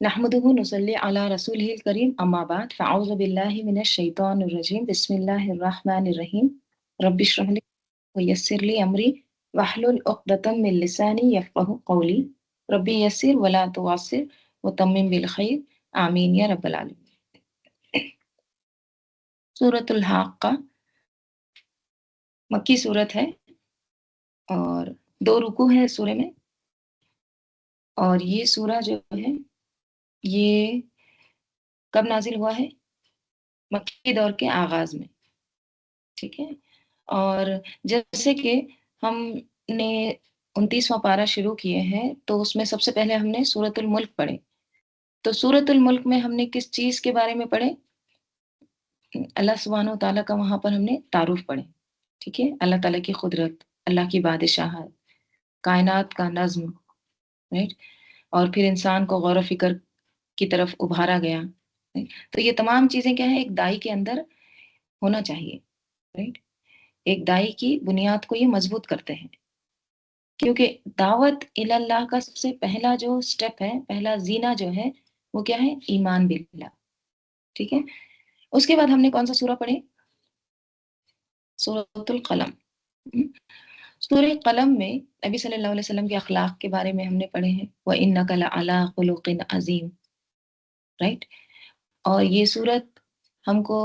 نحمده نصلي على رسوله الكريم أما بعد فأعوذ بالله من الشيطان الرجيم بسم الله الرحمن الرحيم رب اشرح لي ويسر لي أمري واحلل عقدة من لساني يفقهوا قولي ربي يسر ولا تعسر وتمم بالخير آمين يا رب العالمين. سورة الحاقہ مکی سورت ہے اور 2 رکوع ہے سورے میں، اور یہ سورہ جو ہے یہ کب نازل ہوا ہے؟ مکی دور کے آغاز میں، ٹھیک ہے. اور جیسے کہ ہم نے 29واں پارہ شروع کیے ہیں تو اس میں سب سے پہلے ہم نے سورۃ الملک پڑھے. تو سورۃ الملک میں ہم نے کس چیز کے بارے میں پڑھے؟ اللہ سبحانہ و تعالیٰ کا وہاں پر ہم نے تعارف پڑھے، ٹھیک ہے. اللہ تعالیٰ کی قدرت، اللہ کی بادشاہت، کائنات کا نظم، رائٹ. اور پھر انسان کو غور و فکر کی طرف ابھارا گیا. تو یہ تمام چیزیں کیا ہے، ایک دائی کے اندر ہونا چاہیے، رائٹ. ایک دائی کی بنیاد کو یہ مضبوط کرتے ہیں، کیونکہ دعوت اللہ کا سب سے پہلا جو سٹیپ ہے، پہلا زینہ جو ہے وہ کیا ہے؟ ایمان باللہ، ٹھیک ہے. اس کے بعد ہم نے کون سا سورہ پڑھے؟ سورۃ القلم. سورہ قلم میں نبی صلی اللہ علیہ وسلم کے اخلاق کے بارے میں ہم نے پڑھے ہیں، وَإِنَّكَ لَعَلَىٰ خُلُقٍ عَظِيمٍ، رائٹ. اور یہ سورت ہم کو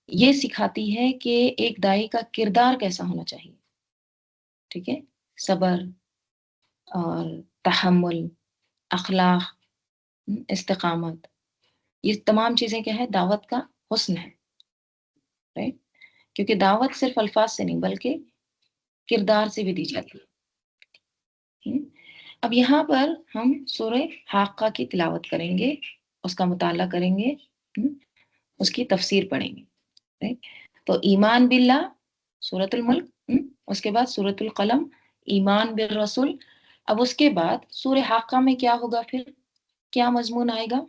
یہ سکھاتی ہے کہ ایک دائی کا کردار کیسا ہونا چاہیے، ٹھیک ہے. صبر اور تحمل، اخلاق، استقامت، یہ تمام چیزیں کیا ہے؟ دعوت کا حسن ہے، رائٹ. کیونکہ دعوت صرف الفاظ سے نہیں بلکہ کردار سے بھی دی جاتی ہے. اب یہاں پر ہم سورہ حاقہ کی تلاوت کریں گے، اس کا مطالعہ کریں گے، اس کی تفسیر پڑھیں گے، رائٹ. تو ایمان باللہ سورۃ الملک، اس کے بعد سورۃ القلم ایمان بالرسول. اب اس کے بعد سورہ حاقہ میں کیا ہوگا؟ پھر کیا مضمون آئے گا؟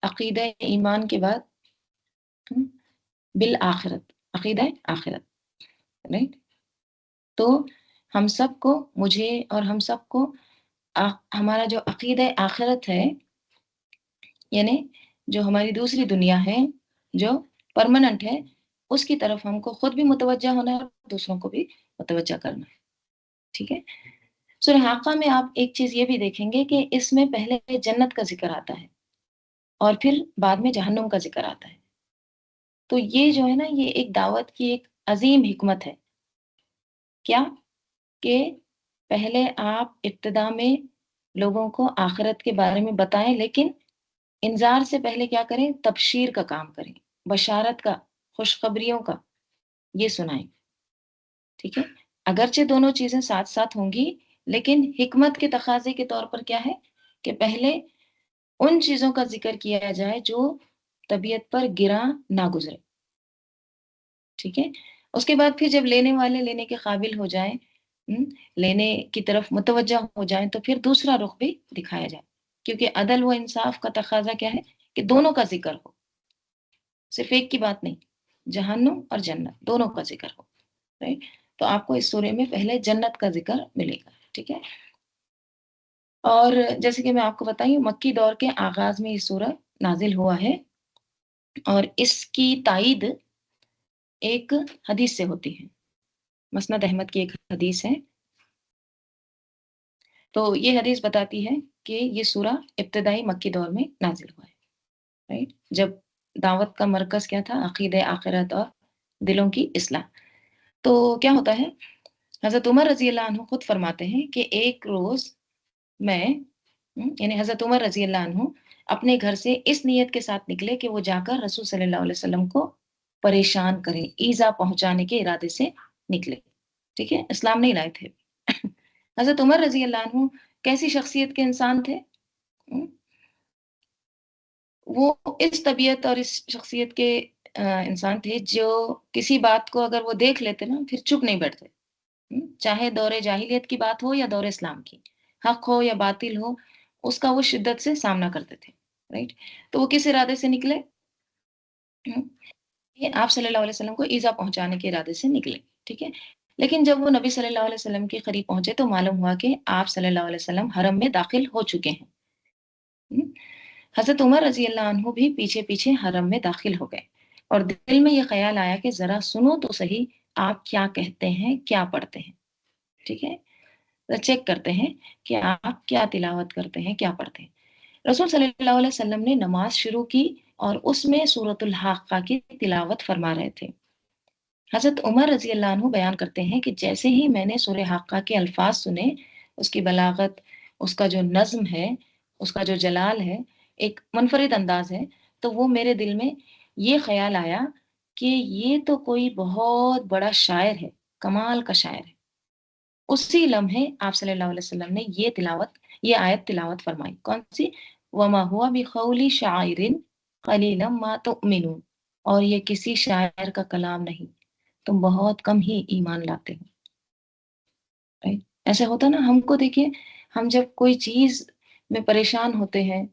عقیدہ ایمان کے بعد بالآخرت، عقیدہ آخرت، رائٹ. تو ہم سب کو، مجھے اور ہم سب کو ہمارا جو عقیدہ آخرت ہے، یعنی جو ہماری دوسری دنیا ہے جو پرماننٹ ہے، اس کی طرف ہم کو خود بھی متوجہ ہونا ہے اور دوسروں کو بھی متوجہ کرنا ہے، ٹھیک ہے. سورہ حاقہ میں آپ ایک چیز یہ بھی دیکھیں گے کہ اس میں پہلے جنت کا ذکر آتا ہے اور پھر بعد میں جہنم کا ذکر آتا ہے. تو یہ جو ہے نا، یہ ایک دعوت کی ایک عظیم حکمت ہے. کیا کہ پہلے آپ ابتدا میں لوگوں کو آخرت کے بارے میں بتائیں، لیکن انذار سے پہلے کیا کریں؟ تبشیر کا کام کریں، بشارت کا، خوشخبریوں کا یہ سنائیں، ٹھیک ہے. اگرچہ دونوں چیزیں ساتھ ساتھ ہوں گی، لیکن حکمت کے تقاضے کے طور پر کیا ہے کہ پہلے ان چیزوں کا ذکر کیا جائے جو طبیعت پر گراں نہ گزرے، ٹھیک ہے. اس کے بعد پھر جب لینے والے لینے کے قابل ہو جائیں، لینے کی طرف متوجہ ہو جائیں، تو پھر دوسرا رخ بھی دکھایا جائے، کیونکہ عدل و انصاف کا تقاضا کیا ہے کہ دونوں کا ذکر ہو، صرف ایک کی بات نہیں، جہنم اور جنت دونوں کا ذکر ہو، رائٹ. تو آپ کو اس سورے میں پہلے جنت کا ذکر ملے گا، ٹھیک ہے. اور جیسے کہ میں آپ کو بتائیں، مکی دور کے آغاز میں یہ سورہ نازل ہوا ہے، اور اس کی تائید ایک حدیث سے ہوتی ہے. مسند احمد کی ایک حدیث ہے. تو یہ حدیث بتاتی ہے کہ یہ سورہ ابتدائی مکی دور میں نازل ہوا ہے، رائٹ. جب دعوت کا مرکز کیا تھا؟ عقیدہ آخرت اور دلوں کی اصلاح. تو کیا ہوتا ہے، حضرت عمر رضی اللہ عنہ خود فرماتے ہیں کہ ایک روز میں، یعنی حضرت عمر رضی اللہ عنہ اپنے گھر سے اس نیت کے ساتھ نکلے کہ وہ جا کر رسول صلی اللہ علیہ وسلم کو پریشان کریں، ایذا پہنچانے کے ارادے سے نکلے، ٹھیک ہے. اسلام نہیں لائے تھے. حضرت عمر رضی اللہ عنہ کیسی شخصیت کے انسان تھے؟ وہ اس طبیعت اور اس شخصیت کے انسان تھے جو کسی بات کو اگر وہ دیکھ لیتے نا، پھر چپ نہیں بیٹھتے، چاہے دور جاہلیت کی بات ہو یا دور اسلام کی، حق ہو یا باطل ہو، اس کا وہ شدت سے سامنا کرتے تھے، رائٹ. تو وہ کس ارادے سے نکلے؟ آپ صلی اللہ علیہ وسلم کو ایذا پہنچانے کے ارادے سے نکلے، ٹھیک ہے. لیکن جب وہ نبی صلی اللہ علیہ وسلم کے قریب پہنچے تو معلوم ہوا کہ آپ صلی اللہ علیہ وسلم حرم میں داخل ہو چکے ہیں. حضرت عمر رضی اللہ عنہ بھی پیچھے پیچھے حرم میں داخل ہو گئے اور دل میں یہ خیال آیا کہ ذرا سنو تو صحیح آپ کیا کہتے ہیں، کیا پڑھتے ہیں. ٹھیک ہے، چیک کرتے ہیں کہ آپ کیا تلاوت کرتے ہیں، کیا پڑھتے ہیں. رسول صلی اللہ علیہ وسلم نے نماز شروع کی اور اس میں سورۃ الحاقہ کی تلاوت فرما رہے تھے. حضرت عمر رضی اللہ عنہ بیان کرتے ہیں کہ جیسے ہی میں نے سورہ حاقہ کے الفاظ سنے، اس کی بلاغت، اس کا جو نظم ہے، اس کا جو جلال ہے، ایک منفرد انداز ہے، تو وہ میرے دل میں یہ خیال آیا کہ یہ تو کوئی بہت بڑا شاعر ہے، کمال کا شاعر ہے. اسی لمحے آپ صلی اللہ علیہ وسلم نے یہ آیت تلاوت فرمائی. کون سی؟ وَمَا هُوَ بِقَوْلِ شَاعِرٍ قَلِيلًا مَا تُؤْمِنُونَ. اور یہ کسی شاعر کا کلام نہیں، تم بہت کم ہی ایمان لاتے ہو. Right؟ ایسا ہوتا نا، ہم کو دیکھیے، ہم جب کوئی چیز میں پریشان ہوتے ہیں،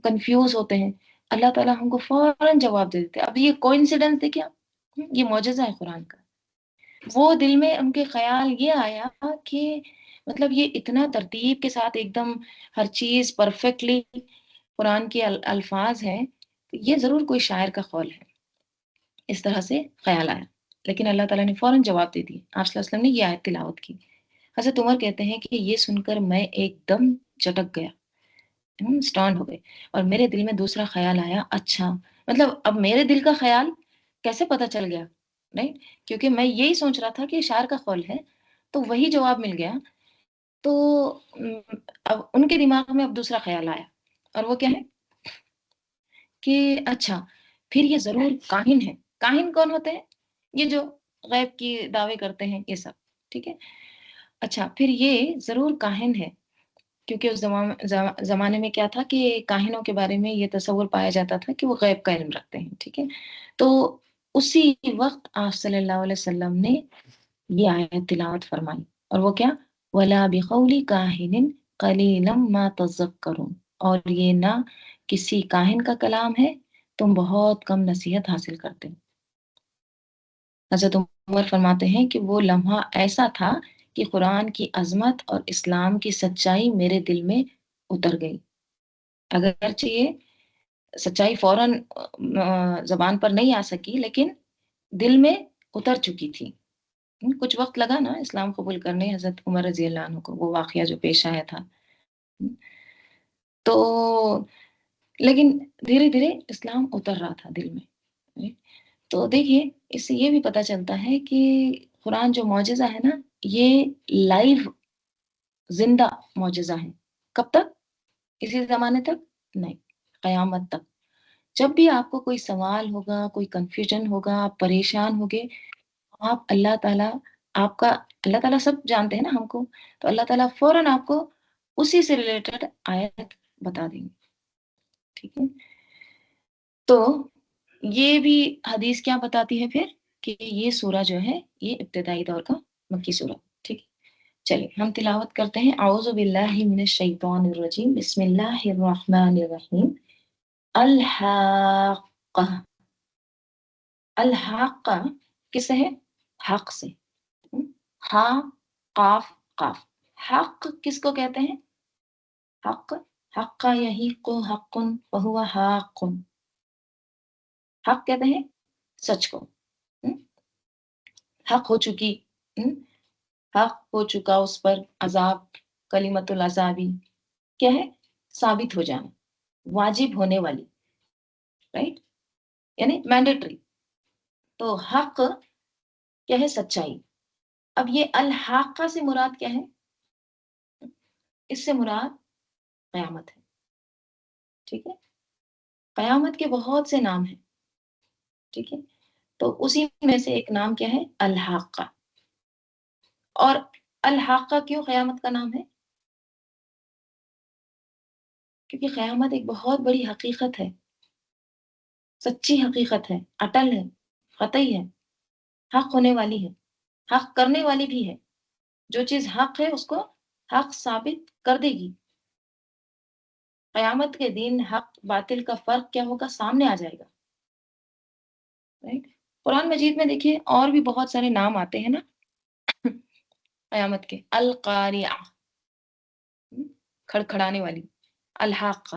کنفیوز ہوتے ہیں، اللہ تعالیٰ ہم کو فوراً جواب دے دیتے ہیں. اب یہ کوئنسیڈنس دیکھیں آپ، یہ معجزہ ہے قرآن کا. وہ دل میں ان کے خیال یہ آیا کہ مطلب یہ اتنا ترتیب کے ساتھ ایک دم ہر چیز پرفیکٹلی قرآن کے الفاظ ہیں، یہ ضرور کوئی شاعر کا قول ہے. اس طرح سے خیال آیا، لیکن اللہ تعالیٰ نے فوراً جواب دے دیا. آپ صلی اللہ علیہ وسلم نے یہ آیت تلاوت کی. حضرت عمر کہتے ہیں کہ یہ سن کر میں ایک دم چٹک گیا، سٹانڈ ہو گئے، اور میرے دل میں دوسرا خیال آیا. اچھا، مطلب اب میرے دل کا خیال کیسے پتہ چل گیا؟ نہیں، کیونکہ میں یہی سوچ رہا تھا کہ شاعر کا قول ہے، تو وہی جواب مل گیا. تو اب ان کے دماغ میں اب دوسرا خیال آیا، اور وہ کیا ہے کہ اچھا پھر یہ ضرور کاہن ہے. کاہن کون ہوتے ہیں؟ یہ جو غیب کی دعوے کرتے ہیں، یہ سب. ٹھیک ہے، اچھا پھر یہ ضرور کاہن ہے، کیونکہ اس زمانے میں کیا تھا کہ کاہنوں کے بارے میں یہ تصور پایا جاتا تھا کہ وہ غیب کا علم رکھتے ہیں. ٹھیک ہے، تو اسی وقت آپ صلی اللہ علیہ وسلم نے یہ آیت تلاوت فرمائی، اور وہ کیا؟ وَلَا بِقَوْلِ كَاهِنٍ قَلِيلًا مَا تَذَكَّرُونَ. اور یہ نہ کسی کاہن کا کلام ہے، تم بہت کم نصیحت حاصل کرتے ہو. حضرت عمر فرماتے ہیں کہ وہ لمحہ ایسا تھا کہ قرآن کی عظمت اور اسلام کی سچائی میرے دل میں اتر گئی. اگرچہ یہ سچائی فوراً زبان پر نہیں آ سکی، لیکن دل میں اتر چکی تھی. کچھ وقت لگا نا اسلام قبول کرنے حضرت عمر رضی اللہ عنہ کو، وہ واقعہ جو پیش آیا تھا. تو لیکن دھیرے دھیرے اسلام اتر رہا تھا دل میں. تو دیکھیے، اس سے یہ بھی پتہ چلتا ہے کہ قرآن جو معجزہ ہے نا، یہ لائیو زندہ معجزہ ہے. کب تک؟ اسی زمانے تک نہیں، قیامت تک. جب بھی آپ کو کوئی سوال ہوگا، کوئی کنفیوژن ہوگا، آپ پریشان ہوگے، آپ اللہ تعالیٰ سب جانتے ہیں نا ہم کو، تو اللہ تعالیٰ فوراً آپ کو اسی سے ریلیٹڈ آیت بتا دیں گے. ٹھیک ہے، تو یہ بھی حدیث کیا بتاتی ہے پھر کہ یہ سورہ جو ہے یہ ابتدائی دور کا مکی سورہ. ٹھیک ہے، چلیے ہم تلاوت کرتے ہیں. اعوذ باللہ من الشیطان الرجیم، بسم اللہ الرحمن الرحیم. الحاقہ. الحاقہ کس سے ہے؟ حق سے. ہا قاف قاف. حق کس کو کہتے ہیں؟ حق، حق یحیق حق وہو حاق. حق کہتے ہیں سچ کو. حق ہو چکی، حق ہو چکا اس پر عذاب. کلمت العذابی کیا ہے؟ ثابت ہو جانا، واجب ہونے والی، رائٹ، یعنی مینڈیٹری. تو حق کیا ہے؟ سچائی. اب یہ الحاقہ سے مراد کیا ہے؟ اس سے مراد قیامت ہے. ٹھیک ہے، قیامت کے بہت سے نام ہیں. ٹھیک ہے، تو اسی میں سے ایک نام کیا ہے؟ الحاقہ. اور الحاقہ کیوں قیامت کا نام ہے؟ کیونکہ قیامت ایک بہت بڑی حقیقت ہے، سچی حقیقت ہے، اٹل ہے، قطعی ہے، حق ہونے والی ہے، حق کرنے والی بھی ہے. جو چیز حق ہے اس کو حق ثابت کر دے گی. قیامت کے دن حق باطل کا فرق کیا ہوگا؟ سامنے آ جائے گا. قرآن مجید میں دیکھیے اور بھی بہت سارے نام آتے ہیں نا قیامت کے. القاریہ، کھڑکھڑانے والی. الحاقہ،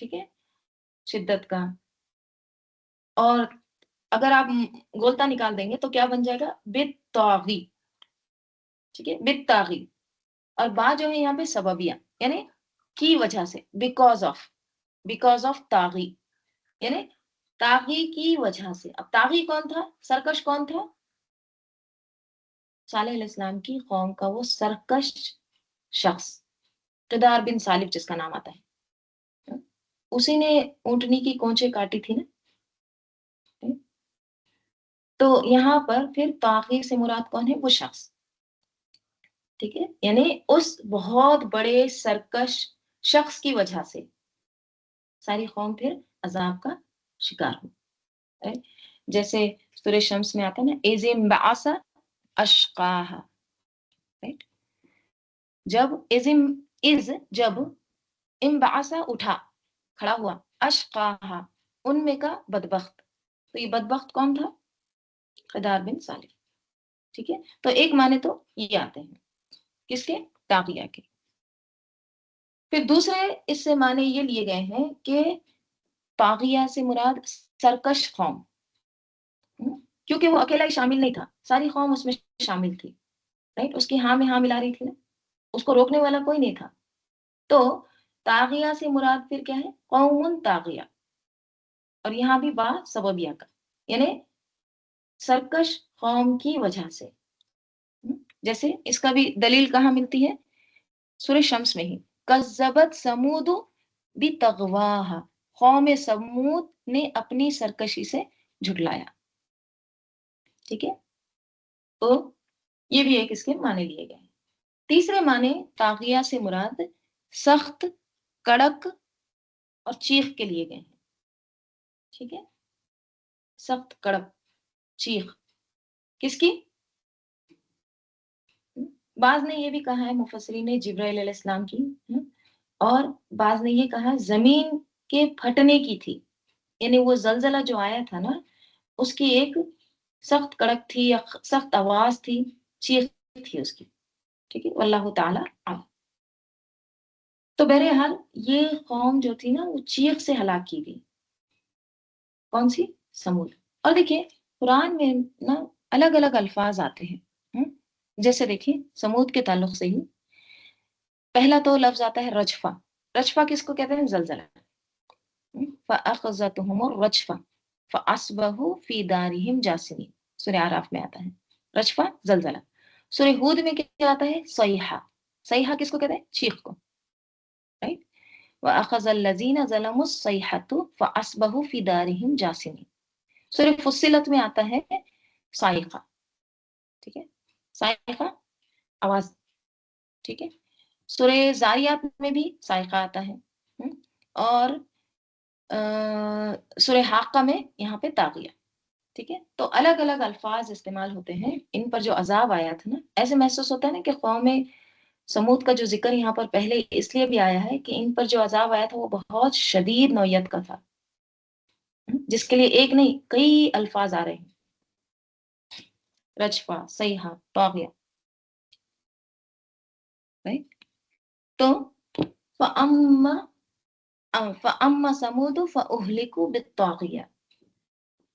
ٹھیک ہے، شدت کا. اور اگر آپ گولتا نکال دیں گے تو کیا بن جائے گا؟ بالطاغی. ٹھیک ہے، بالطاغی. اور با جو ہے یہاں پہ سببیہ، یعنی کی وجہ سے، بیکاز آف طاغی، یعنی طاغی کی وجہ سے. اب طاغی کون تھا؟ سرکش کون تھا؟ صالح علیہ السلام کی قوم کا وہ سرکش شخص، قدار بن صالب جس کا نام آتا ہے، اسی نے اونٹنی کی کونچے کاٹی تھی نا. تو یہاں پر پھر طاغی سے مراد کون ہے؟ وہ شخص. ٹھیک ہے، یعنی اس بہت بڑے سرکش شخص کی وجہ سے ساری قوم پھر عذاب کا شکار ہو. جیسے سورہ شمس میں آتا ہے نا، اذ انبعث اشقاها. جب انبعث اٹھا، کھڑا ہوا، اشقاها ان میں کا بدبخت. تو یہ بدبخت کون تھا؟ قدار بن صالح. ٹھیک ہے، تو ایک معنی تو یہ آتے ہیں کس کے؟ طاغیہ کے. پھر دوسرے اس سے معنی یہ لیے گئے ہیں کہ طاغیہ سے مراد سرکش قوم، کیونکہ وہ اکیلا ہی شامل نہیں تھا، ساری قوم اس میں شامل تھی. رائٹ، اس کی ہاں میں ہاں ملا رہی تھی نا، اس کو روکنے والا کوئی نہیں تھا. تو طاغیہ سے مراد پھر کیا ہے؟ قوم طاغیہ. اور یہاں بھی با سببیہ کا، یعنی سرکش قوم کی وجہ سے. جیسے اس کا بھی دلیل کہاں ملتی ہے؟ سورہ شمس میں ہی، کذبت سمود بتغواہا، قوم سمود نے اپنی سرکشی سے جھٹلایا. ٹھیک ہے، تو یہ بھی ایک اس کے معنی لیے گئے ہیں. تیسرے معنی طاغیہ سے مراد سخت، کڑک اور چیخ کے لیے گئے ہیں. ٹھیک ہے، سخت، کڑک، چیخ کس کی؟ بعض نے یہ بھی کہا ہے مفسرین نے جبرائیل علیہ السلام کی، اور بعض نے یہ کہا زمین کے پھٹنے کی تھی. یعنی وہ زلزلہ جو آیا تھا نا، اس کی ایک سخت کڑک تھی یا سخت آواز تھی، چیخ تھی اس کی. ٹھیک ہے، واللہ تعالی عالم. تو بہرحال یہ قوم جو تھی نا وہ چیخ سے ہلاک کی گئی. کون سی؟ سمود. اور دیکھیے قرآن میں نا الگ الگ الفاظ آتے ہیں. جیسے دیکھیے سمود کے تعلق سے ہی پہلا تو لفظ آتا ہے رجفہ. رجفہ کس کو کہتے ہیں؟ زلزلہ. فَأَخَذَتْهُمُ الرَّجْفَةُ فَأَصْبَحُوا فِي دَارِهِمْ جَاثِمِينَ. سورہ اعراف میں آتا ہے رجفہ، زلزلہ. سورہ ہود میں کیا آتا ہے؟ صیحہ. صیحہ کس کو کہتے ہیں؟ چیخ کو. رائٹ، وَأَخَذَ الَّذِينَ ظَلَمُوا الصَّيْحَةُ فَأَصْبَحُوا فِي دَارِهِمْ جَاثِمِينَ. سورہ فصلت میں آتا ہے صاعقہ. ٹھیک ہے، صاعقہ آواز. ٹھیک ہے، سورہ زاریات میں بھی صاعقہ آتا ہے. اور سورہ حاقہ میں یہاں پہ طاغیہ. ٹھیک ہے، تو الگ الگ الفاظ استعمال ہوتے ہیں. ان پر جو عذاب آیا تھا نا، ایسے محسوس ہوتا ہے نا کہ قوم سمود کا جو ذکر یہاں پر پہلے اس لیے بھی آیا ہے کہ ان پر جو عذاب آیا تھا وہ بہت شدید نوعیت کا تھا، جس کے لیے ایک نہیں کئی الفاظ آ رہے ہیں. رجفہ، صیحہ، طاغیہ. تو فَأَمَّا ثَمُودُ فَأُهْلِكُوا بِالطَّاغِيَةِ.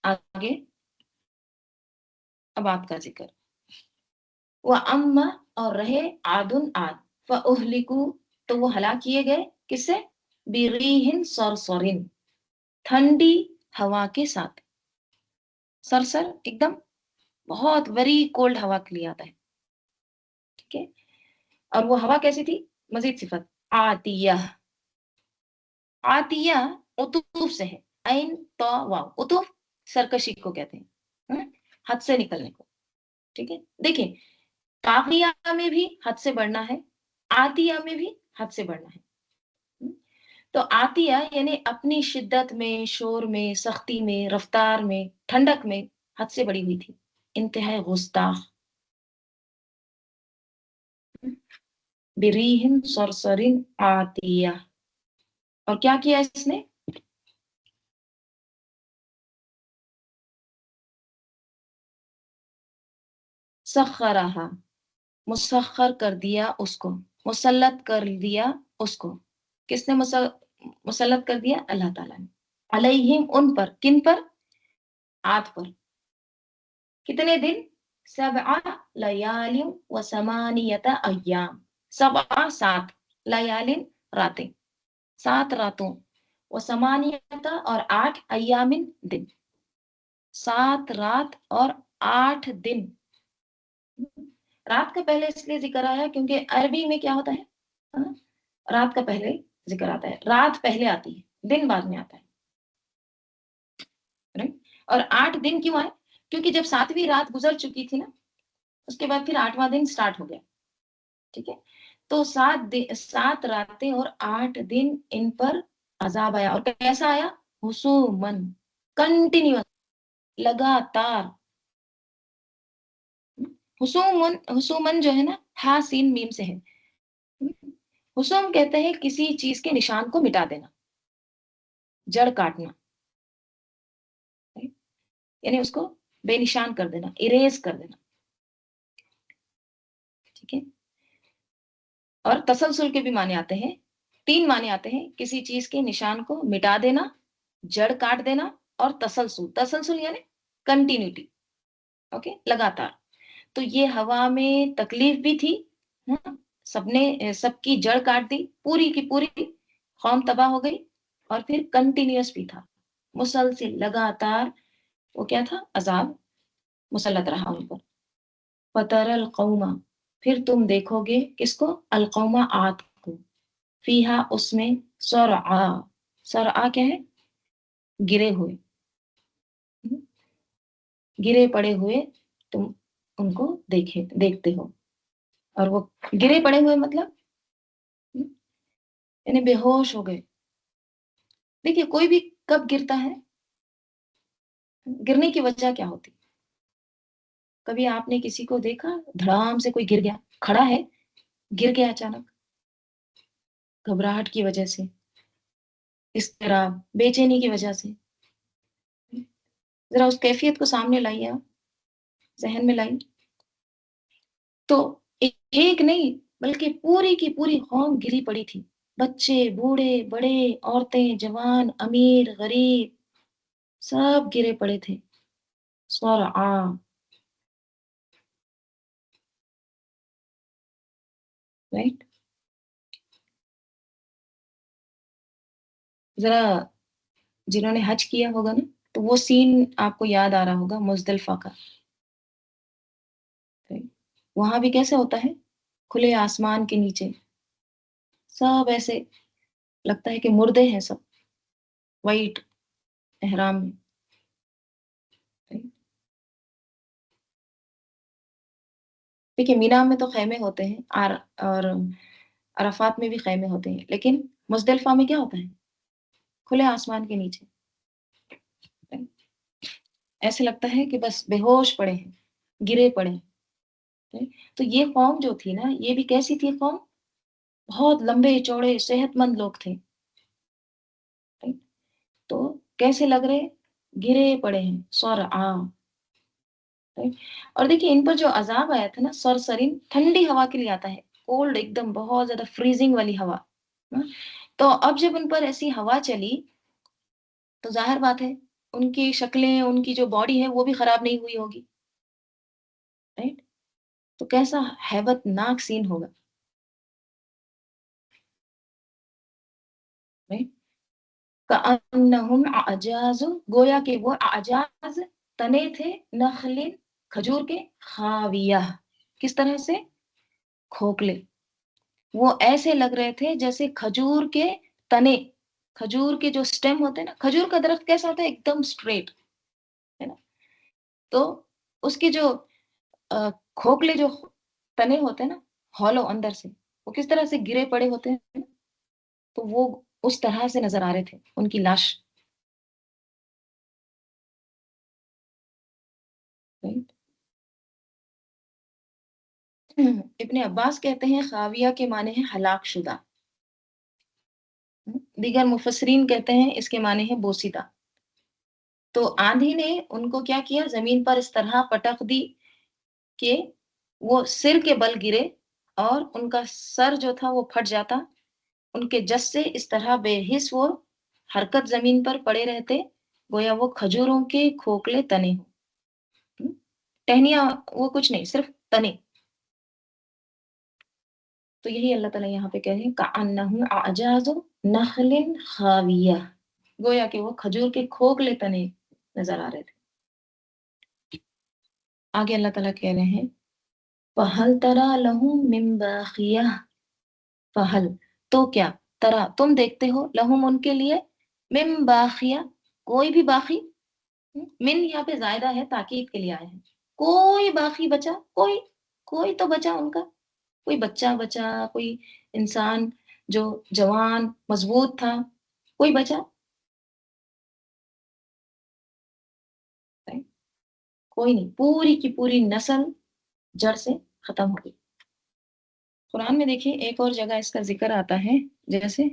آگے اب عاد کا ذکر. وَأَمَّا اور رہے عَادٌ عاد، فَأُهْلِكُوا تو وہ ہلاک کیے گئے کس سے؟ بِرِيحٍ صَرْصَرٍ ٹھنڈی ہوا کے ساتھ. سرسر ایک دم بہت ویری کولڈ ہوا کے لیے آتا ہے. ٹھیک ہے، اور وہ ہوا کیسی تھی؟ مزید صفت عاتیہ. عاتیہ عطوف سے ہے، عین تا واو. عطوف سرکشی کو کہتے ہیں، حد سے نکلنے کو. ٹھیک ہے، دیکھیں طاغیہ میں بھی حد سے بڑھنا ہے، عاتیہ میں بھی حد سے بڑھنا ہے. تو عاتیہ یعنی اپنی شدت میں، شور میں، سختی میں، رفتار میں، ٹھنڈک میں حد سے بڑی ہوئی تھی، انتہائی گستاخ. بِرِيحٍ صَرْصَرٍ عَاتِيَةٍ. اور کیا کیا اس نے؟ سخرہا مسخر کر دیا اس کو، مسلط کر دیا اس کو. کس نے مسلط کر دیا اللہ تعالیٰ نے، علیہم ان پر، کن پر؟ عاد پر. کتنے دن؟ سبع لیال و ثمانیت ایام، سبع سات، لیال راتیں، 7 راتوں، و ثمانیت اور 8 ایام دن، 7 رات اور 8 دن. رات کا پہلے اس لیے ذکر آیا کیونکہ عربی میں کیا ہوتا ہے؟ ہاں، رات کا پہلے ذکر آتا ہے، رات پہلے آتی ہے، دن بعد میں آتا ہے. اور 8 دن کیوں آئے؟ کیونکہ جب 7ویں رات گزر چکی تھی نا، اس کے بعد پھر 8واں دن سٹارٹ ہو گیا. ٹھیک ہے، تو 7 راتیں اور 8 دن ان پر عذاب آیا. اور کیسا آیا؟ حسومن، کنٹینیوس، لگاتار. حسومن جو ہے نا، ہا سین میم سے ہے. حسوم کہتے ہیں کسی چیز کے نشان کو مٹا دینا، جڑ کاٹنا، یعنی اس کو بے نشان کر دینا، اریز کر دینا. ٹھیک ہے، اور تسلسل کے بھی معنی آتے ہیں، 3 معنی آتے ہیں: کسی چیز کے نشان کو مٹا دینا، جڑ کاٹ دینا، اور تسلسل. تسلسل یعنی کنٹینیوٹی. اوکے، لگاتار. تو یہ ہوا میں تکلیف بھی تھی، سب کی جڑ کاٹ دی، پوری کی پوری قوم تباہ ہو گئی. اور پھر کنٹینیوس بھی تھا، مسلسل، لگاتار. وہ کیا تھا؟ عذاب مسلط رہا ان پر. فتر القوم، پھر تم دیکھو گے کس کو؟ القوم، عاد کو. فیہا، اس میں، سرعا، سرعا کیا ہے؟ گرے ہوئے، گرے پڑے ہوئے تم ان کو دیکھتے ہو. اور وہ گرے پڑے ہوئے مطلب یعنی بے ہوش ہو گئے. دیکھیے کوئی بھی کب گرتا ہے؟ گرنے کی وجہ کیا ہوتی؟ کبھی آپ نے کسی کو دیکھا دھڑام سے کوئی گر گیا، کھڑا ہے گر گیا اچانک، گھبراہٹ کی وجہ سے، اضطراب، بے چینی کی وجہ سے؟ ذرا اس کیفیت کو سامنے لائیے، آپ ذہن میں لائیے. تو ایک نہیں بلکہ پوری کی پوری قوم گری پڑی تھی، بچے، بوڑھے، بڑے، عورتیں، جوان، امیر، غریب، سب گرے پڑے تھے. سرعا، رائٹ. ذرا جنہوں نے حج کیا ہوگا نا، تو وہ سین آپ کو یاد آ رہا ہوگا مزدلفہ کا. وہاں بھی کیسے ہوتا ہے؟ کھلے آسمان کے نیچے سب ایسے لگتا ہے کہ مردے ہیں، سب وائٹ احرام میں. دیکھیے مینا میں تو خیمے ہوتے ہیں، اور عرفات میں بھی خیمے ہوتے ہیں، لیکن مزدلفہ میں کیا ہوتا ہے؟ کھلے آسمان کے نیچے. ایسے لگتا ہے کہ بس بے ہوش پڑے ہیں، گرے پڑے ہیں. تو یہ قوم جو تھی نا، یہ بھی کیسی تھی قوم؟ بہت لمبے چوڑے صحت مند لوگ تھے. تو کیسے لگ رہے؟ گرے پڑے ہیں، سرعا. اور دیکھیے ان پر جو عذاب آیا تھا نا، سرسرین، ٹھنڈی ہوا کے لیے آتا ہے، کولڈ، ایک دم بہت زیادہ فریزنگ والی ہوا. تو اب جب ان پر ایسی ہوا چلی تو ظاہر بات ہے ان کی شکلیں، ان کی جو باڈی ہے وہ بھی خراب نہیں ہوئی ہوگی، رائٹ. تو کیسا ہیبت ناک سین ہوگا، رائٹ. کأنہم اعجاز، گویا کہ وہ اعجاز، تنے تھے، نخل، کھجور کے، خاویہ، کس طرح سے؟ کھوکھلے. وہ ایسے لگ رہے تھے جیسے کھجور کے تنے، کھجور کے جو سٹیم ہوتے ہیں نا، کھجور کا درخت کیسا ہوتا ہے؟ ایک دم اسٹریٹ، ہے نا. تو اس کے جو کھوکھلے جو تنے ہوتے ہیں نا، ہالو اندر سے، وہ کس طرح سے گرے پڑے ہوتے ہیں. تو وہ اس طرح سے نظر آ رہے تھے ان کی لاش. ابن عباس کہتے ہیں خاویہ کے معنی ہے ہلاک شدہ. دیگر مفسرین کہتے ہیں اس کے معنی ہے بوسیدہ. تو آندھی نے ان کو کیا کیا؟ زمین پر اس طرح پٹک دی کہ وہ سر کے بل گرے، اور ان کا سر جو تھا وہ پھٹ جاتا، ان کے جس سے اس طرح بے حس وہ حرکت زمین پر پڑے رہتے گویا وہ کھجوروں کے کھوکھلے تنے ہوں ٹہنیاں وہ کچھ نہیں، صرف تنے. تو یہی اللہ تعالیٰ یہاں پہ کہہ رہے ہیں کَأَنَّهُمْ أَعْجَازُ نَخْلٍ خَاوِيَةٍ، گویا کہ وہ کھجور کے کھوکھلے تنے نظر آ رہے تھے. آگے اللہ تعالیٰ کہہ رہے ہیں فَهَلْ تَرَى لَهُم مِّن بَاقِيَةٍ، فَهَلْ تو کیا، ترا تم دیکھتے ہو، لہم ان کے لیے، من باقیہ کوئی بھی باقی، من یہاں پہ زائدہ ہے، تاکید کے لیے آئے ہیں، کوئی باقی بچا، کوئی تو بچا ان کا، کوئی بچہ بچا، کوئی انسان جو جوان مضبوط تھا، کوئی بچا کوئی نہیں، پوری کی پوری نسل جڑ سے ختم ہو گئی. قرآن میں دیکھیے ایک اور جگہ اس کا ذکر آتا ہے، جیسے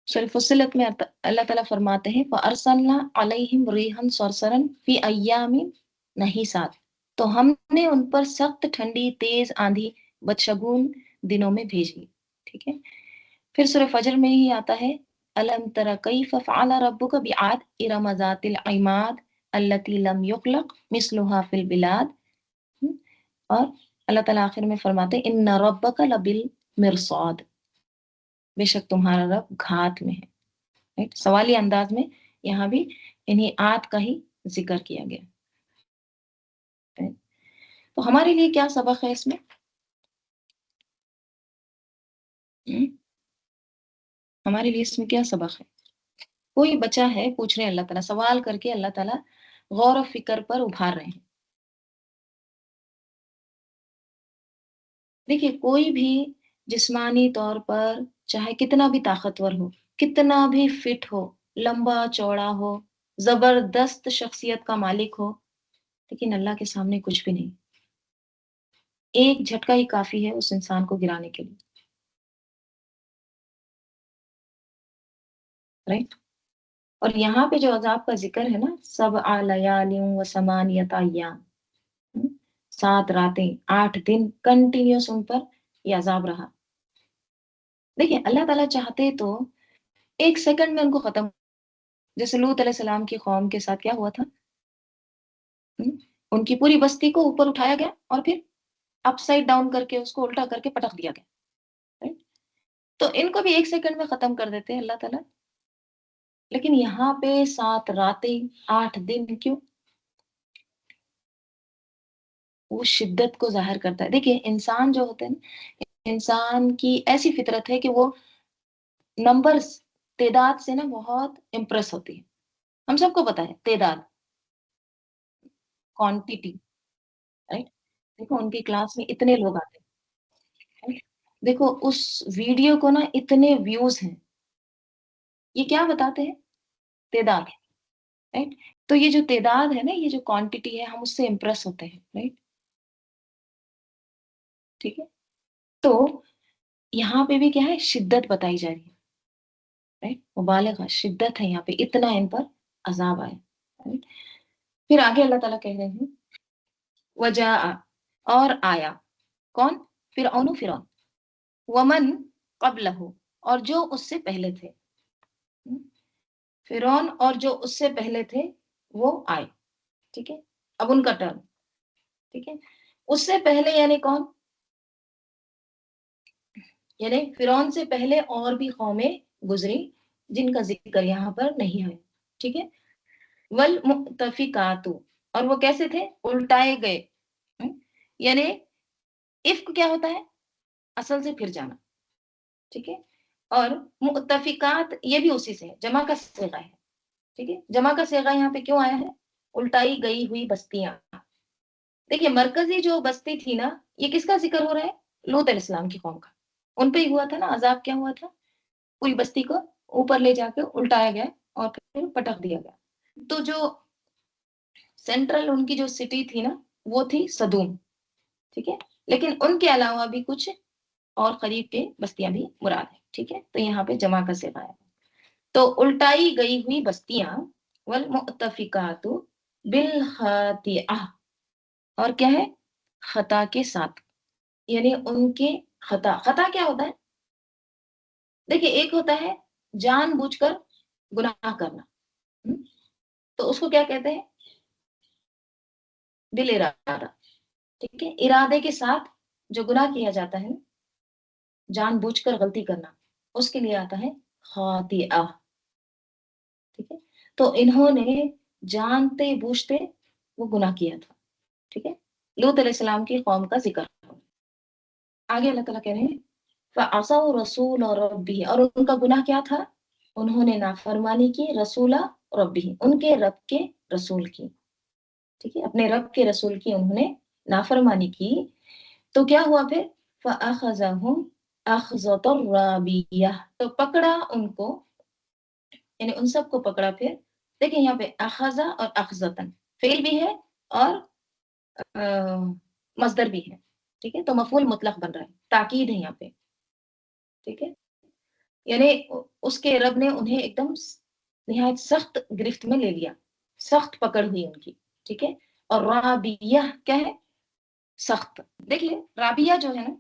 سورہ فصلت میں اللہ تعالیٰ فرماتے ہیں فَأَرْسَلْنَا عَلَيْهِمْ رِيحًا صَرْصَرًا فِي أَيَّامٍ نَحِسَاتٍ، تو ہم نے ان پر سخت ٹھنڈی تیز آندھی بدشگون دنوں میں بھیجی. ٹھیک ہے. پھر سورہ فجر میں ہی آتا ہے أَلَمْ تَرَ كَيْفَ فَعَلَ رَبُّكَ بِعَادٍ إِرَمَ ذَاتِ الْعِمَادِ الَّتِي لَمْ يُخْلَقْ مِثْلُهَا فِي الْبِلَادِ. اور اللہ تعالیٰ آخر میں فرماتے ہیں إِنَّ رَبَّكَ لَبِالْمِرْصَادِ، بے شک تمہارا رب گھات میں ہے. Right؟ سوالی انداز میں یہاں بھی انہیں آت کا ہی ذکر کیا گیا. Right؟ تو ہمارے لیے کیا سبق ہے اس میں؟ ہمارے لیے اس میں کیا سبق ہے؟ کوئی بچہ ہے، پوچھ رہے ہیں اللہ تعالیٰ، سوال کر کے اللہ تعالیٰ غور و فکر پر ابھار رہے ہیں. دیکھیے کوئی بھی جسمانی طور پر چاہے کتنا بھی طاقتور ہو، کتنا بھی فٹ ہو، لمبا چوڑا ہو، زبردست شخصیت کا مالک ہو، لیکن اللہ کے سامنے کچھ بھی نہیں. ایک جھٹکا ہی کافی ہے اس انسان کو گرانے کے لیے. رائٹ. اور یہاں پہ جو عذاب کا ذکر ہے نا، سبع لیال و ثمانیۃ ایام، 7 راتیں 8 دن کنٹینیوس ان پر یہ عذاب رہا. دیکھیں اللہ تعالیٰ چاہتے تو ایک سیکنڈ میں ان کو ختم، جیسے لوط علیہ السلام کی قوم کے ساتھ کیا ہوا تھا. ان کی پوری بستی کو اوپر اٹھایا گیا اور پھر اپ سائڈ ڈاؤن کر کے اس کو الٹا کر کے پٹک دیا گیا. Right؟ تو ان کو بھی ایک سیکنڈ میں ختم کر دیتے ہیں اللہ تعالیٰ. لیکن یہاں پہ 7 راتیں 8 دن کیوں؟ وہ شدت کو ظاہر کرتا ہے. دیکھیے انسان جو ہوتے ہیں، انسان کی ایسی فطرت ہے کہ وہ نمبرز، تعداد سے نا بہت امپریس ہوتی ہے. ہم سب کو پتا ہے تعداد، کوانٹیٹی. رائٹ. دیکھو ان کی کلاس میں اتنے لوگ آتے ہیں. right؟ دیکھو اس ویڈیو کو نا اتنے ویوز ہیں، یہ کیا بتاتے ہیں؟ تعداد. رائٹ. تو یہ جو تعداد ہے نا، یہ جو کوانٹیٹی ہے، ہم اس سے امپریس ہوتے ہیں. رائٹ. ٹھیک ہے. تو یہاں پہ بھی کیا ہے، شدت بتائی جا رہی ہے. رائٹ. مبالغہ، شدت ہے یہاں پہ، اتنا ان پر عذاب آئے. رائٹ. پھر آگے اللہ تعالیٰ کہہ رہے ہیں وجاء، اور آیا کون؟ فرعون ومن قبلہ، اور جو اس سے پہلے تھے. فرعون اور جو اس سے پہلے تھے وہ آئے. ٹھیک ہے. اب ان کا ٹرن. ٹھیک ہے. اس سے پہلے یعنی کون؟ یعنی فرعون سے پہلے اور بھی قومیں گزری جن کا ذکر یہاں پر نہیں ہے. ٹھیک ہے. والمؤتفقات، اور وہ کیسے تھے؟ الٹائے گئے. یعنی افق کیا ہوتا ہے؟ اصل سے پھر جانا. ٹھیک ہے. اور مؤتفقات یہ بھی اسی سے ہے، جمع کا صیغہ ہے. ٹھیک ہے. جمع کا صیغہ یہاں پہ کیوں آیا ہے؟ الٹائی گئی ہوئی بستیاں. دیکھیے مرکزی جو بستی تھی نا، یہ کس کا ذکر ہو رہا ہے؟ لوط علیہ السلام کی قوم کا. ان پہ ہی ہوا تھا نا عذاب. کیا ہوا تھا؟ پوری بستی کو اوپر لے جا کے الٹایا گیا اور پھر پٹک دیا گیا. تو جو سینٹرل ان کی جو سٹی تھی نا، وہ تھی صدوم. ٹھیک ہے. لیکن ان کے علاوہ بھی کچھ اور قریب کے بستیاں بھی مراد ہیں. ٹھیک ہے. تو یہاں پہ جمع کا صیغہ ہے. تو الٹائی گئی ہوئی بستیاں، والمؤتفقات بالخاطئہ، اور کیا ہے؟ خطا کے ساتھ. یعنی ان کے خطا. خطا کیا ہوتا ہے؟ دیکھیے ایک ہوتا ہے جان بوجھ کر گناہ کرنا، تو اس کو کیا کہتے ہیں؟ بال ارادہ، ٹھیک ہے، ارادے کے ساتھ جو گناہ کیا جاتا ہے، جان بوجھ کر غلطی کرنا، اس کے لیے آتا ہے خاطئہ، ٹھیک ہے۔ تو انہوں نے جانتے بوجھتے وہ گناہ کیا تھا، ٹھیک ہے۔ لوط علیہ السلام کی قوم کا ذکر آگے اللہ تعالیٰ کہہ رہے ہیں فَعَصَوْا رَسُولَ رَبِّهِ، اور ان کا گناہ کیا تھا؟ انہوں نے نافرمانی کی رسول ربہ، ان کے رب کے رسول کی، ٹھیک ہے، اپنے رب کے رسول کی انہوں نے نافرمانی کی، تو کیا ہوا پھر؟ فَأَخَذَهُمْ أَخْذَةً رَّابِيَّةً، تو پکڑا ان کو، یعنی ان سب کو پکڑا پھر۔ دیکھیں یہاں پہ اخذا اور اخذتن فعل بھی ہے اور مصدر بھی ہے، ٹھیک ہے، تو مفعول مطلق بن رہا ہے، تاکید ہے یہاں پہ، ٹھیک ہے، یعنی اس کے رب نے انہیں ایک دم نہایت سخت گرفت میں لے لیا، سخت پکڑ ہوئی ان کی، ٹھیک ہے۔ اور رابیہ کیا ہے؟ سخت۔ دیکھیے رابیہ جو ہے نا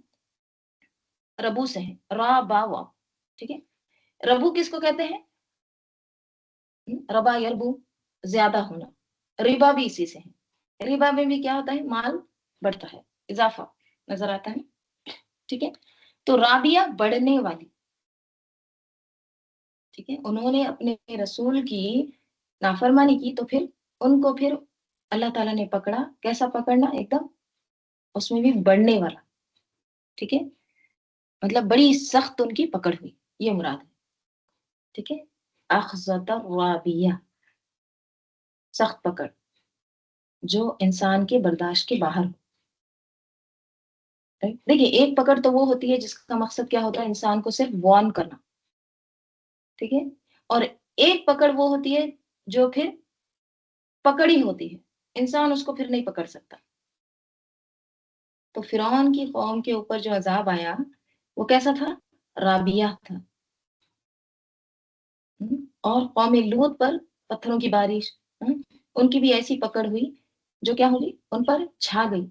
ربو سے ہے، را با وا، ٹھیک ہے۔ ربو کس کو کہتے ہیں؟ ربا یربو، زیادہ ہونا، ربا بھی اسی سے ہے، ربا میں بھی کیا ہوتا ہے؟ مال بڑھتا ہے، اضافہ نظر آتا ہے، ٹھیک ہے۔ تو رابیہ بڑھنے والی، ٹھیک ہے، انہوں نے اپنے رسول کی نافرمانی کی تو پھر ان کو پھر اللہ تعالیٰ نے پکڑا، کیسا پکڑنا؟ ایک دم اس میں بھی بڑھنے والا، ٹھیک ہے، مطلب بڑی سخت ان کی پکڑ ہوئی، یہ مراد ہے، ٹھیک ہے۔ اخذت الرابیہ، سخت پکڑ جو انسان کے برداشت کے باہر ہو۔ دیکھیے ایک پکڑ تو وہ ہوتی ہے جس کا مقصد کیا ہوتا ہے؟ انسان کو صرف وارن کرنا، ٹھیک ہے، اور ایک پکڑ وہ ہوتی ہے جو پھر پکڑی ہوتی ہے، انسان اس کو پھر نہیں پکڑ سکتا۔ تو فرعون کی قوم کے اوپر جو عذاب آیا وہ کیسا تھا؟ رابیہ تھا، اور قوم لوط پر پتھروں کی بارش، ان کی بھی ایسی پکڑ ہوئی جو کیا ہوگی؟ ان پر چھا گئی،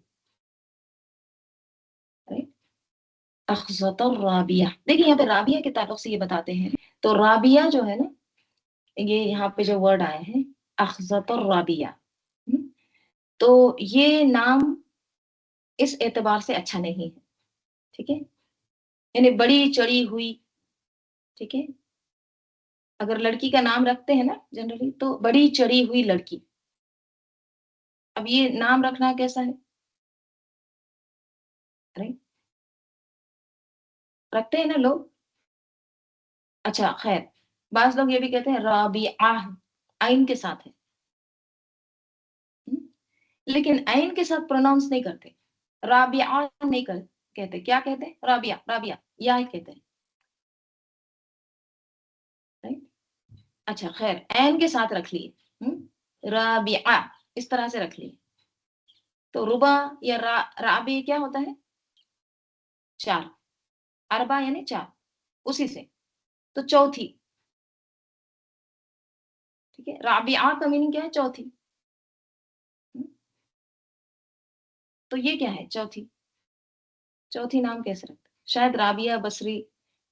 اخذت الرابیہ۔ دیکھیے یہاں پہ رابیہ کے تعلق سے یہ بتاتے ہیں، تو رابیہ جو ہے نا، یہ یہاں پہ جو ورڈ آئے ہیں اخذت الرابیہ، تو یہ نام اس اعتبار سے اچھا نہیں ہے، ٹھیک ہے، یعنی بڑی چڑی ہوئی، ٹھیک ہے، اگر لڑکی کا نام رکھتے ہیں نا جنرلی تو بڑی چڑی ہوئی لڑکی، اب یہ نام رکھنا کیسا ہے؟ رکھتے ہیں نا لوگ، اچھا خیر، بعض لوگ یہ بھی کہتے ہیں رابعہ، عین کے ساتھ ہے، لیکن عین کے ساتھ پروناؤنس نہیں کرتے، رابعہ نہیں کہتے، کیا کہتے ہیں؟ رابعہ، رابعہ یا کہتے ہیں، اچھا خیر، عین کے ساتھ رکھ لیے، رابعہ اس طرح سے رکھ لیے، تو ربا یا رابع کیا ہوتا ہے؟ چار، اربع یعنی چار، اسی سے، تو چوتھی، ٹھیک ہے، رابعہ کا میننگ کیا ہے؟ چوتھی، تو یہ کیا ہے؟ چوتھی، چوتھی نام کیسے رکھتے؟ شاید رابعہ بصری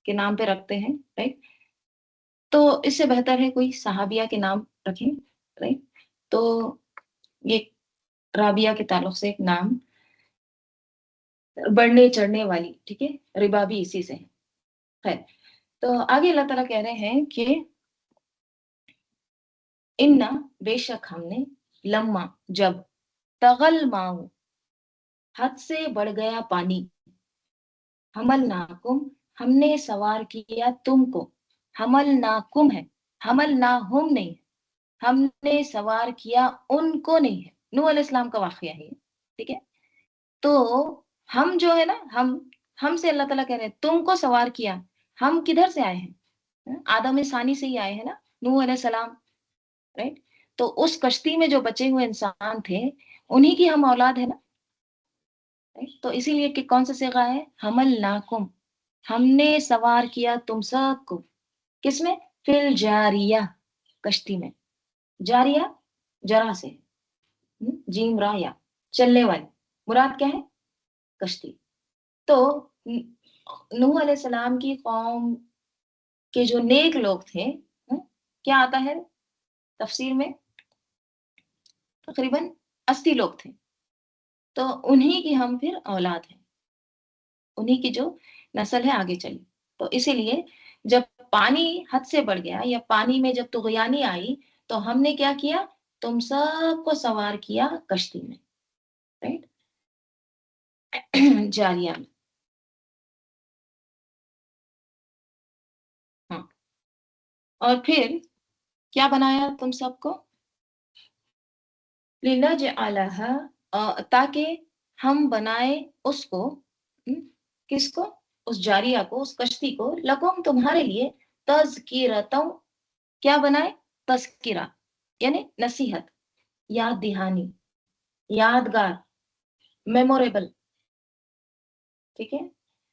کے نام پہ رکھتے ہیں، رائٹ، تو اس سے بہتر ہے کوئی صحابیہ کے نام رکھیں، رائٹ، تو یہ رابعہ کے تعلق سے ایک نام بڑھنے چڑھنے والی، ٹھیک ہے، ربا بھی اسی سے ہے، خیر، تو آگے اللہ تعالیٰ کہہ رہے ہیں کہ انا، بے شک ہم نے، لما، جب، تغل ماؤ، حد سے بڑھ گیا پانی، حمل ناکم، ہم نے سوار کیا تم کو، حمل ناکم ہے، حمل نہ ہم نہیں ہے، ہم نے سوار کیا ان کو نہیں ہے، نوح علیہ السلام کا واقعہ ہے یہ، ٹھیک ہے، تو ہم جو ہے نا، ہم سے اللہ تعالیٰ کہہ رہے ہیں تم کو سوار کیا، ہم کدھر سے آئے ہیں؟ آدم ثانی سے ہی آئے ہیں نا، نوح علیہ السلام، رائٹ، تو اس کشتی میں جو بچے ہوئے انسان تھے انہی کی ہم اولاد ہے نا، تو اسی لیے کہ کون سا صیغہ ہے؟ حمل ناکم، ہم نے سوار کیا تم سب کو، کس میں؟ فل جاریہ، کشتی میں، جاریہ جرا سے، جیم را یا، چلنے والی، مراد کیا ہے؟ کشتی۔ تو نوح علیہ السلام کی قوم کہ جو نیک لوگ تھے، کیا آتا ہے تفسیر میں، تقریباً 80 لوگ تھے، تو انہی کی ہم پھر اولاد ہیں، انہی کی جو نسل ہے آگے چلی. تو اسی لیے جب پانی حد سے بڑھ گیا یا پانی میں جب طغیانی آئی تو ہم نے کیا کیا، تم سب کو سوار کیا کشتی میں، رائٹ، جاریہ میں. ہاں، اور پھر کیا بنایا تم سب کو، لِنَجْعَلَهَا، تاکہ ہم بنائے اس کو، کس کو، اس جاریہ کو، اس کشتی کو، لکم تمہارے لیے، تذکیرتوں، کیا بنائے، تذکرہ یعنی نصیحت، یاد دہانی، یادگار، میموریبل، ٹھیک ہے.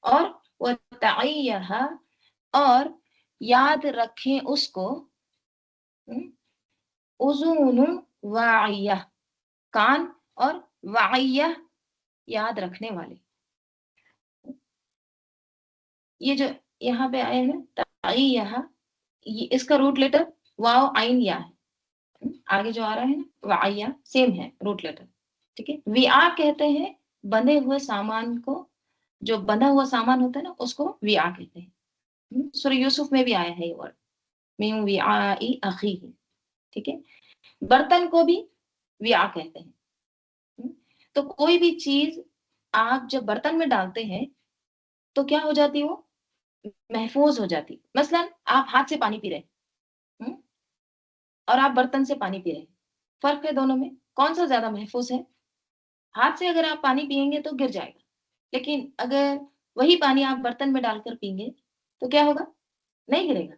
اور وَتَعِيَّهَا، اور یاد رکھیں اس کو، اذون واعیہ، کان، اور واعیہ یاد رکھنے والے. یہ جو یہاں پہ آئے ہیں تعیہ، اس کا روٹ لیٹر واو عین یا ہے، آگے جو آ رہا ہے نا واعیہ سیم ہے روٹ لیٹر، ٹھیک ہے. وعاء کہتے ہیں بندھے ہوئے سامان کو، جو بندھا ہوا سامان ہوتا ہے نا اس کو وعاء کہتے ہیں. سورہ یوسف میں بھی آیا ہے یہ ورڈ، من وعاء اخیہ، ٹھیک ہے. برتن کو بھی وعاء کہتے ہیں. تو کوئی بھی چیز آپ جب برتن میں ڈالتے ہیں تو کیا ہو جاتی وہ محفوظ ہو جاتی. مثلا آپ ہاتھ سے پانی پی رہے ہیں، اور آپ برتن سے پانی پی رہے ہیں، فرق ہے دونوں میں، کون سا زیادہ محفوظ ہے. ہاتھ سے اگر آپ پانی پیئیں گے تو گر جائے گا، لیکن اگر وہی پانی آپ برتن میں ڈال کر پئیں گے تو کیا ہوگا، نہیں گرے گا.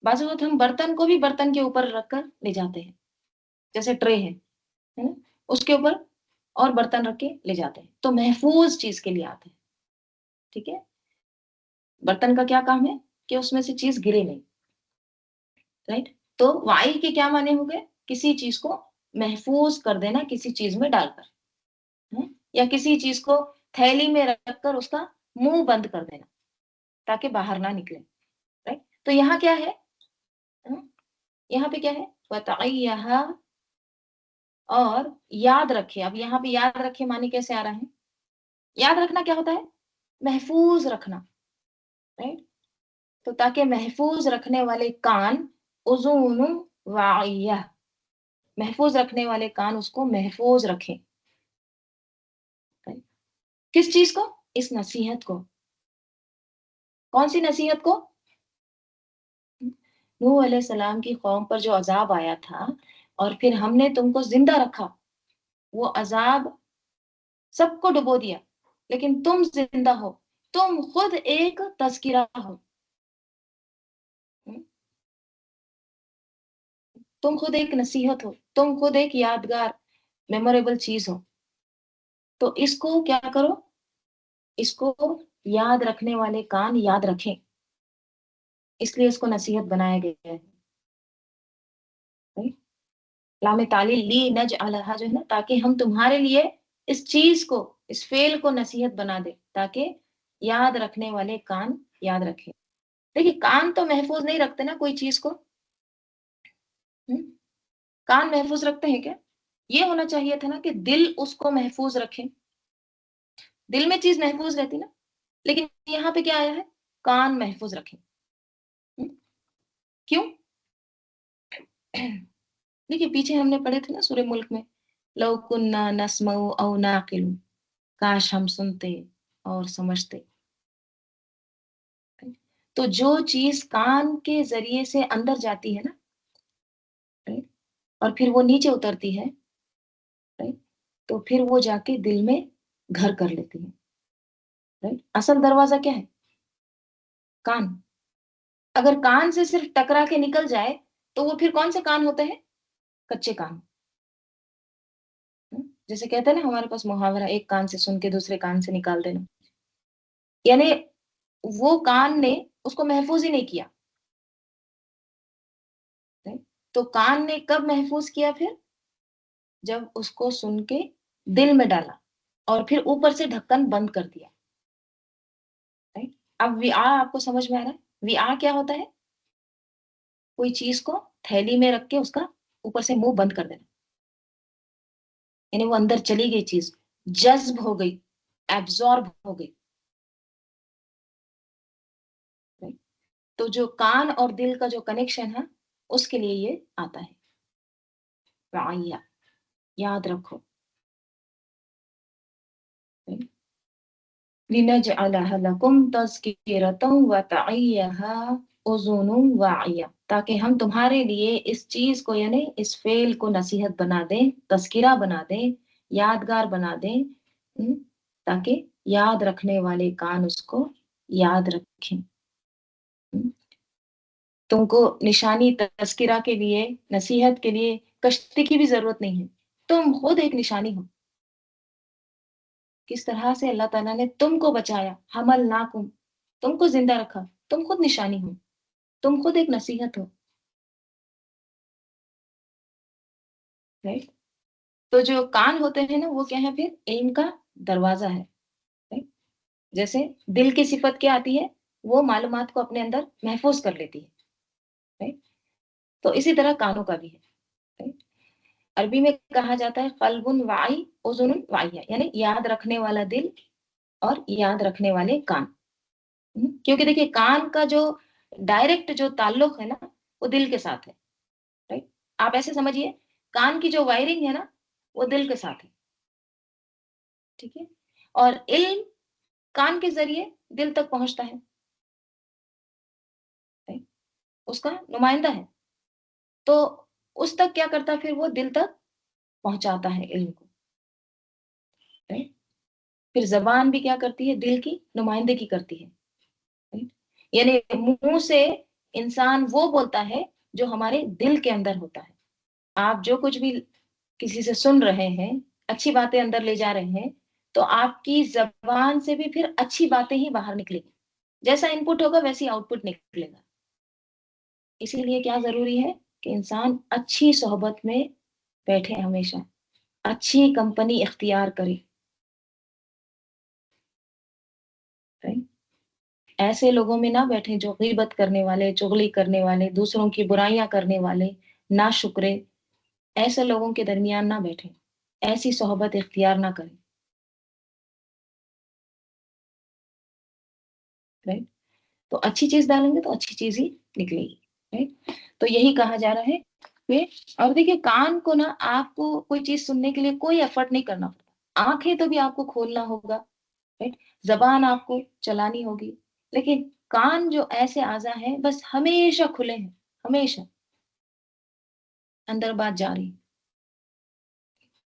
بعض اوقات ہم برتن کو بھی برتن کے اوپر رکھ کر لے جاتے ہیں، جیسے ٹرے ہے نا، اس کے اوپر اور برتن رکھ کے لے جاتے ہیں تو محفوظ چیز کے لیے آتے ہیں، ٹھیک ہے. برتن کا کیا کام ہے کہ اس میں سے چیز گرے نہیں، رائٹ. تو وائی کے کیا معنی ہو گئے، کسی چیز کو محفوظ کر دینا کسی چیز میں ڈال کر، یا کسی چیز کو تھیلی میں رکھ کر اس کا منہ بند کر دینا تاکہ باہر نہ نکلے، رائٹ. تو یہاں کیا ہے، یہاں پہ کیا ہے، وَتَعِيَّهَا، اور یاد رکھے. اب یہاں پہ یاد رکھے معنی کیسے آ رہا ہے، یاد رکھنا کیا ہوتا ہے، محفوظ رکھنا، رائٹ. تو تاکہ محفوظ رکھنے والے کان، اذون واعیہ، محفوظ رکھنے والے کان اس کو محفوظ رکھیں. کس چیز کو، اس نصیحت کو. کون سی نصیحت کو، نوح علیہ السلام کی قوم پر جو عذاب آیا تھا اور پھر ہم نے تم کو زندہ رکھا، وہ عذاب سب کو ڈبو دیا لیکن تم زندہ ہو، تم خود ایک تذکرہ ہو، تم خود ایک نصیحت ہو، تم خود ایک یادگار میموریبل چیز ہو. تو اس کو کیا کرو، اس کو یاد رکھنے والے کان یاد رکھیں، اس لیے اس کو نصیحت بنایا گیا ہے. لام تعلیل لی نجعلھا جو ہے نا، تاکہ ہم تمہارے لیے اس چیز کو، اس فعل کو نصیحت بنا دے تاکہ یاد رکھنے والے کان یاد رکھیں. دیکھیے کان تو محفوظ نہیں رکھتے نا کوئی چیز کو، کان محفوظ رکھتے ہیں کیا، یہ ہونا چاہیے تھا نا کہ دل اس کو محفوظ رکھیں، دل میں چیز محفوظ رہتی نا، لیکن یہاں پہ کیا آیا ہے، کان محفوظ رکھیں. کیوں، دیکھیے پیچھے ہم نے پڑھے تھے نا سورہ ملک میں، لو کننا نسمع او ناقل، کاش ہم سنتے اور سمجھتے. تو جو چیز کان کے ذریعے سے اندر جاتی ہے نا، اور پھر وہ نیچے اترتی ہے، تو پھر وہ جا کے دل میں گھر کر لیتی ہے. اصل دروازہ کیا ہے، کان. اگر کان سے صرف ٹکرا کے نکل جائے تو وہ پھر کون سے کان ہوتے ہیں، کچے کان. جیسے کہتے ہیں نا ہمارے پاس محاورہ، ایک کان سے سن کے دوسرے کان سے نکال دینا، یعنی وہ کان نے اس کو محفوظ ہی نہیں کیا. تو کان نے کب محفوظ کیا، پھر جب اس کو سن کے دل میں ڈالا اور پھر اوپر سے ڈھکن بند کر دیا. اب وعاء آپ کو سمجھ میں آ رہا ہے؟ وعاء کیا ہوتا ہے؟ کوئی چیز کو تھیلی میں رکھ کے اس کا اوپر سے منہ بند کر دینا، یعنی وہ اندر چلی گئی چیز، جذب ہو گئی، ایبزارب ہو گئی. تو جو کان اور دل کا جو کنیکشن ہے اس کے لیے یہ آتا ہے وعیہ، یاد رکھو. لِنَجْعَلَهَا لَكُمْ تَذْكِرَةً وَتَعِيَّهَا أُذُنٌ وَاعِيَةٌ، تاکہ ہم تمہارے لیے اس چیز کو یعنی اس فعل کو نصیحت بنا دیں، تذکرہ بنا دیں، یادگار بنا دیں، تاکہ یاد رکھنے والے کان اس کو یاد رکھیں. تم کو نشانی تذکرہ کے لیے، نصیحت کے لیے کشتی کی بھی ضرورت نہیں ہے، تم خود ایک نشانی ہو. کس طرح سے اللہ تعالیٰ نے تم کو بچایا، حملناکم، تم کو زندہ رکھا، تم خود نشانی ہو، تم خود ایک نصیحت ہو. Right؟ تو جو کان ہوتے ہیں نا وہ کیا ہے؟ پھر علم کا دروازہ ہے. Right؟ جیسے دل کی صفت کیا آتی ہے؟ وہ معلومات کو اپنے اندر محفوظ کر لیتی ہے. Right؟ تو اسی طرح کانوں کا بھی ہے. Right؟ عربی میں کہا جاتا ہے قلب واعی اذن واعیہ، یعنی یاد رکھنے والا دل اور یاد رکھنے والے کان. کیونکہ دیکھیے کان کا جو ڈائریکٹ جو تعلق ہے نا وہ دل کے ساتھ ہے. رائٹ؟ آپ ایسے سمجھیے کان کی جو وائرنگ ہے نا وہ دل کے ساتھ ہے. ٹھیک ہے؟ اور علم کان کے ذریعے دل تک پہنچتا ہے. Right؟ اس کا نمائندہ ہے، تو اس تک کیا کرتا ہے؟ پھر وہ دل تک پہنچاتا ہے علم کو. Right؟ پھر زبان بھی کیا کرتی ہے؟ دل کی نمائندگی کرتی ہے. Right؟ یعنی منہ سے انسان وہ بولتا ہے جو ہمارے دل کے اندر ہوتا ہے. آپ جو کچھ بھی کسی سے سن رہے ہیں، اچھی باتیں اندر لے جا رہے ہیں، تو آپ کی زبان سے بھی پھر اچھی باتیں ہی باہر نکلیں گی. جیسا ان پٹ ہوگا ویسی آؤٹ پٹ نکلے گا. اسی لیے کیا ضروری ہے کہ انسان اچھی صحبت میں بیٹھے، ہمیشہ اچھی کمپنی اختیار کرے. ایسے لوگوں میں نہ بیٹھے جو غیبت کرنے والے، چغلی کرنے والے، دوسروں کی برائیاں کرنے والے، ناشکرے، ایسے لوگوں کے درمیان نہ بیٹھے، ایسی صحبت اختیار نہ کریں. رائٹ؟ تو اچھی چیز ڈالیں گے تو اچھی چیز ہی نکلے گی. رائٹ؟ تو یہی کہا جا رہا ہے کہ اور دیکھیے کان کو نا آپ کو کوئی چیز سننے کے لیے کوئی ایفرٹ نہیں کرنا پڑتا. آنکھیں تو بھی آپ کو کھولنا ہوگا. رائٹ؟ زبان آپ کو چلانی ہوگی، لیکن کان جو ایسے اعضاء ہیں بس ہمیشہ کھلے ہیں، ہمیشہ اندر بات جا رہی.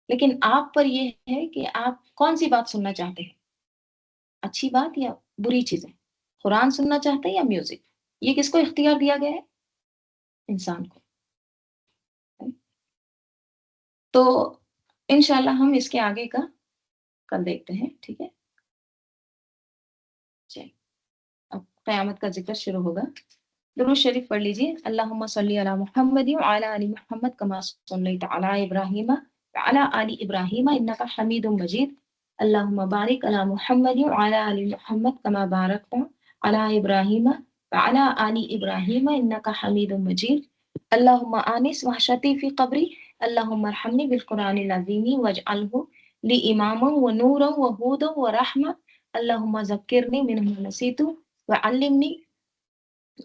لیکن آپ پر یہ ہے کہ آپ کون سی بات سننا چاہتے ہیں، اچھی بات یا بری چیزیں، قرآن سننا چاہتے ہیں یا میوزک. یہ کس کو اختیار دیا گیا ہے؟ انسان کو. تو انشاءاللہ ہم اس کے آگے کا کل دیکھتے ہیں. ٹھیک ہے؟ چلیے اب قیامت کا ذکر شروع ہوگا. درود شریف پڑھ لیجیے. اللہم صلی علی محمد وعلی آل محمد کما صلیت علی ابراہیم وعلی آل ابراہیم انک حمید مجید. اللہم بارک علی محمد وعلی آل محمد کما بارکت علی ابراہیم وعلی آل ابراہیم انک حمید مجید. اللہم آنس وحشتی فی قبری. اللہم ارحمنی بالقرآن العظیم واجعلہ لی اماما ونورا وہودا ورحمہ. اللہم ذکرنی منہ نسیت وعلمنی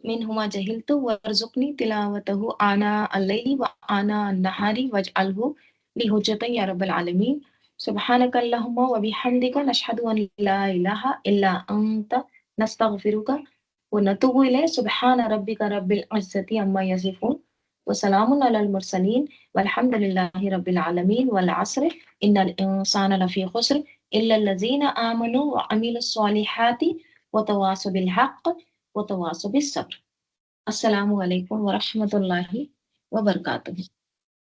منہ ما جہلت وارزقنی تلاوتہ آناء اللیل وآناء النہار واجعلہ لی حجۃ یا رب العالمین. سبحانک اللہم وبحمدک نشہد ان لا الہ الا انت نستغفرک ونتوب الیک. سبحان ربک رب العزۃ عما یصفون وسلام علی المرسلین والحمد للہ رب العالمین. والعصر ان الانسان لفی خسر الا الذین آمنوا وعملوا الصالحات وتواصوا بالحق وتواصوا بالصبر. السلام علیکم ورحمۃ اللہ وبرکاتہ.